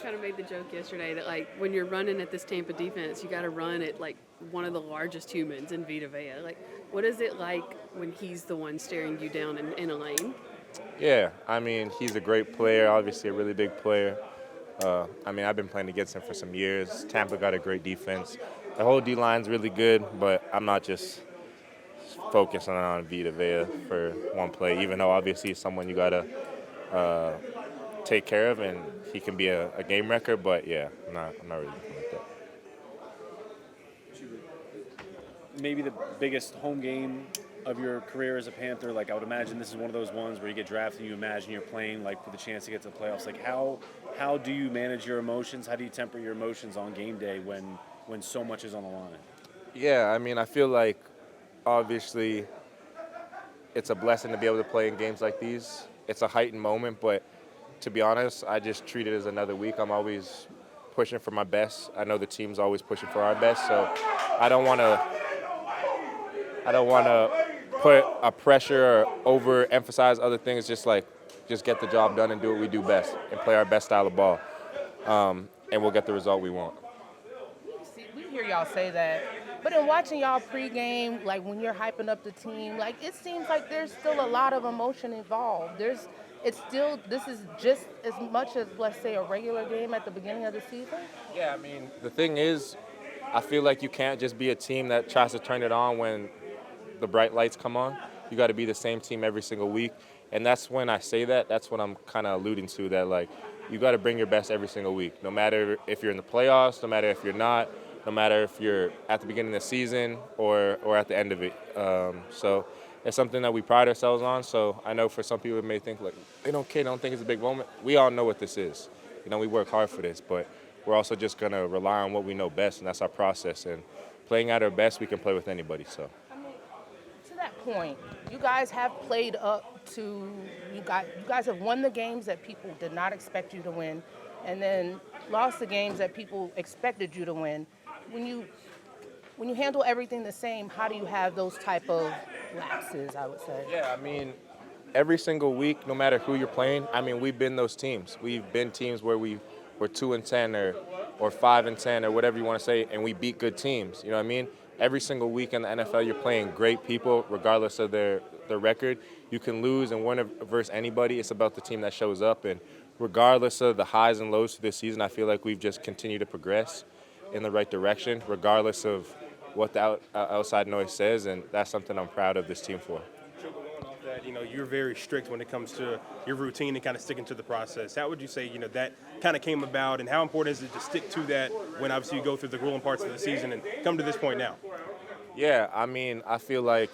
kind of made the joke yesterday that, like, when you're running at this Tampa defense, you got to run at, like, one of the largest humans in Vita Vea. Like, what is it like when he's the one staring you down in a lane? Yeah, I mean, he's a great player, obviously a really big player. I mean, I've been playing against him for some years. Tampa got a great defense. The whole D-line's really good, but I'm not just focusing on Vita Vea for one play, even though obviously he's someone you got to take care of, and he can be a game wrecker, but yeah, I'm not really looking like that. Maybe the biggest home game of your career as a Panther? Like, I would imagine this is one of those ones where you get drafted and you imagine you're playing, like, for the chance to get to the playoffs. Like, how do you manage your emotions? How do you temper your emotions on game day when so much is on the line? Yeah, I mean, I feel like obviously it's a blessing to be able to play in games like these. It's a heightened moment, but to be honest, I just treat it as another week. I'm always pushing for my best. I know the team's always pushing for our best, so I don't want to put a pressure or overemphasize other things. Just get the job done and do what we do best and play our best style of ball, and we'll get the result we want. We hear y'all say that, but in watching y'all pregame, like when you're hyping up the team, like it seems like there's still a lot of emotion involved. This is just as much as, let's say, a regular game at the beginning of the season. Yeah, I mean, the thing is, I feel like you can't just be a team that tries to turn it on when the bright lights come on. You got to be the same team every single week, and that's when I say that. That's what I'm kind of alluding to. That, like, you got to bring your best every single week, no matter if you're in the playoffs, no matter if you're not, no matter if you're at the beginning of the season or at the end of it. So it's something that we pride ourselves on. So I know for some people it may think like they don't care, don't think it's a big moment. We all know what this is. You know, we work hard for this, but we're also just gonna rely on what we know best, and that's our process. And playing at our best, we can play with anybody. So. To that point, you guys have played up to, you guys have won the games that people did not expect you to win, and then lost the games that people expected you to win. When you handle everything the same, how do you have those type of lapses, I would say? Yeah, I mean, every single week, no matter who you're playing, I mean, we've been those teams. We've been teams where we were 2-10 or 5-10 or whatever you want to say, and we beat good teams. You know what I mean? Every single week in the NFL, you're playing great people, regardless of their record. You can lose and win versus anybody. It's about the team that shows up, and regardless of the highs and lows for this season, I feel like we've just continued to progress in the right direction, regardless of what the outside noise says, and that's something I'm proud of this team for. Going off that, you're very strict when it comes to your routine and kind of sticking to the process. How would you say, that kind of came about, and how important is it to stick to that when obviously you go through the grueling parts of the season and come to this point now? Yeah, I mean, I feel like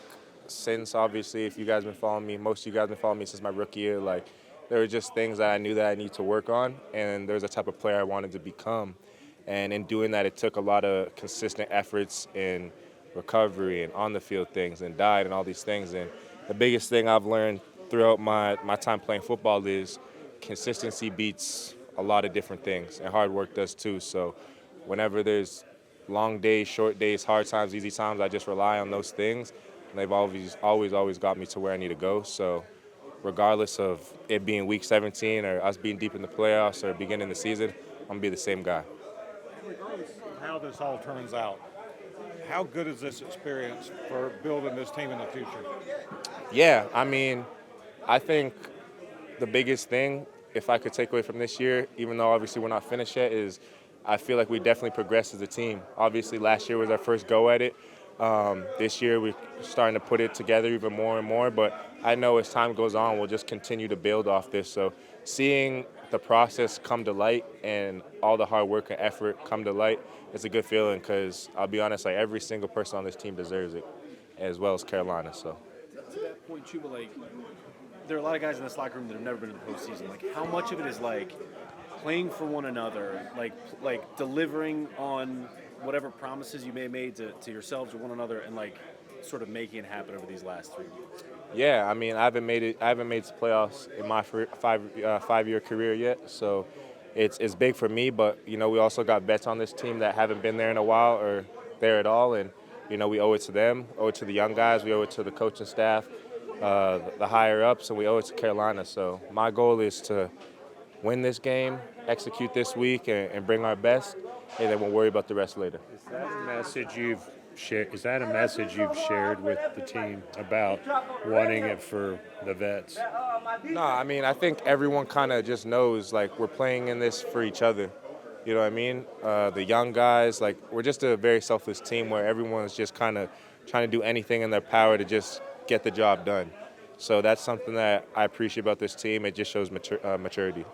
since obviously, if you guys been following me, most of you guys been following me since my rookie year, like there were just things that I knew that I need to work on, and there's a type of player I wanted to become. And in doing that, it took a lot of consistent efforts in recovery and on the field things and diet and all these things. And the biggest thing I've learned throughout my time playing football is consistency beats a lot of different things, and hard work does too. So whenever there's long days, short days, hard times, easy times, I just rely on those things. And they've always got me to where I need to go. So regardless of it being week 17 or us being deep in the playoffs or beginning of the season, I'm going to be the same guy. Regardless of how this all turns out, how good is this experience for building this team in the future? Yeah, I mean, I think the biggest thing, if I could take away from this year, even though obviously we're not finished yet, is I feel like we definitely progressed as a team. Obviously, last year was our first go at it. This year we're starting to put it together even more and more, but I know as time goes on, we'll just continue to build off this. So seeing the process come to light and all the hard work and effort come to light, it's a good feeling because I'll be honest, like every single person on this team deserves it, as well as Carolina. So. To that point, Chuba, like, there are a lot of guys in this locker room that have never been in the postseason. Like, how much of it is like playing for one another, like delivering on whatever promises you may have made to yourselves or one another, and like sort of making it happen over these last 3 weeks? Yeah, I mean, I haven't made it to playoffs in my five-year career yet, so it's big for me. But we also got vets on this team that haven't been there in a while or there at all, and we owe it to them, owe it to the young guys, we owe it to the coaching staff, the higher ups, and we owe it to Carolina. So my goal is to win this game, execute this week, and bring our best, and then we'll worry about the rest later. Is that a message you've shared? Is that a message you've shared with the team about wanting it for the vets? No, I mean, I think everyone kind of just knows, like, we're playing in this for each other. You know what I mean? The young guys, like, we're just a very selfless team where everyone's just kind of trying to do anything in their power to just get the job done. So that's something that I appreciate about this team. It just shows maturity.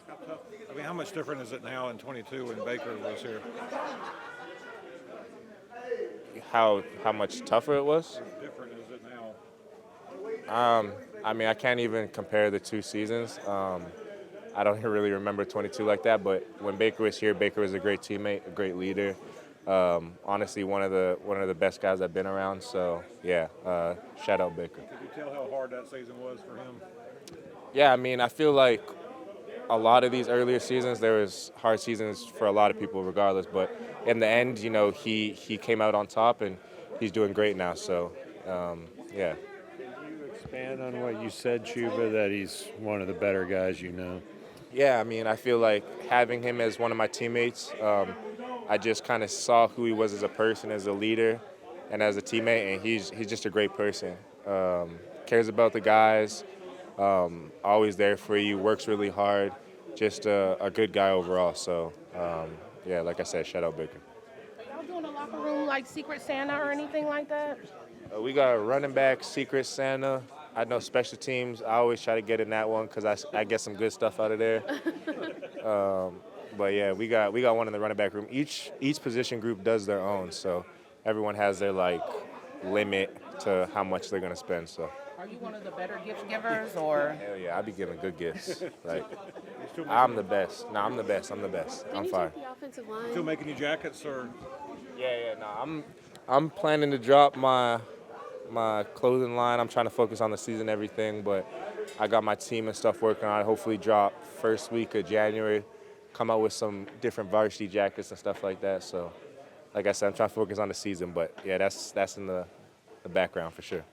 I mean, how much different is it now in 22 when Baker was here? How much tougher it was? How different is it now? I mean, I can't even compare the two seasons. I don't really remember 22 like that, but when Baker was here, Baker was a great teammate, a great leader. Honestly, one of the best guys I've been around. So yeah, shout out Baker. Could you tell how hard that season was for him? Yeah, I mean, I feel like a lot of these earlier seasons, there was hard seasons for a lot of people, regardless. But in the end, you know, he came out on top, and he's doing great now. So yeah. Can you expand on what you said, Chuba, that he's one of the better guys you know? Yeah, I mean, I feel like having him as one of my teammates, I just kind of saw who he was as a person, as a leader, and as a teammate, and he's just a great person. Cares about the guys, always there for you, works really hard, just a good guy overall. So, yeah, like I said, shout out Baker. Y'all doing a locker room like Secret Santa or anything like that? We got a running back, Secret Santa. I know special teams. I always try to get in that one because I get some good stuff out of there. But yeah, we got one in the running back room. Each position group does their own, so everyone has their like limit to how much they're gonna spend. So. Are you one of the better gift givers, or? Hell yeah, I be giving good gifts. Like I'm the best. No, I'm the best. I'm the best. I'm fire. The offensive line. Still making you jackets, or? Yeah. No, I'm planning to drop my clothing line. I'm trying to focus on the season, everything, but I got my team and stuff working on it. Hopefully drop first week of January, come out with some different varsity jackets and stuff like that. So, like I said, I'm trying to focus on the season, but yeah, that's in the background for sure.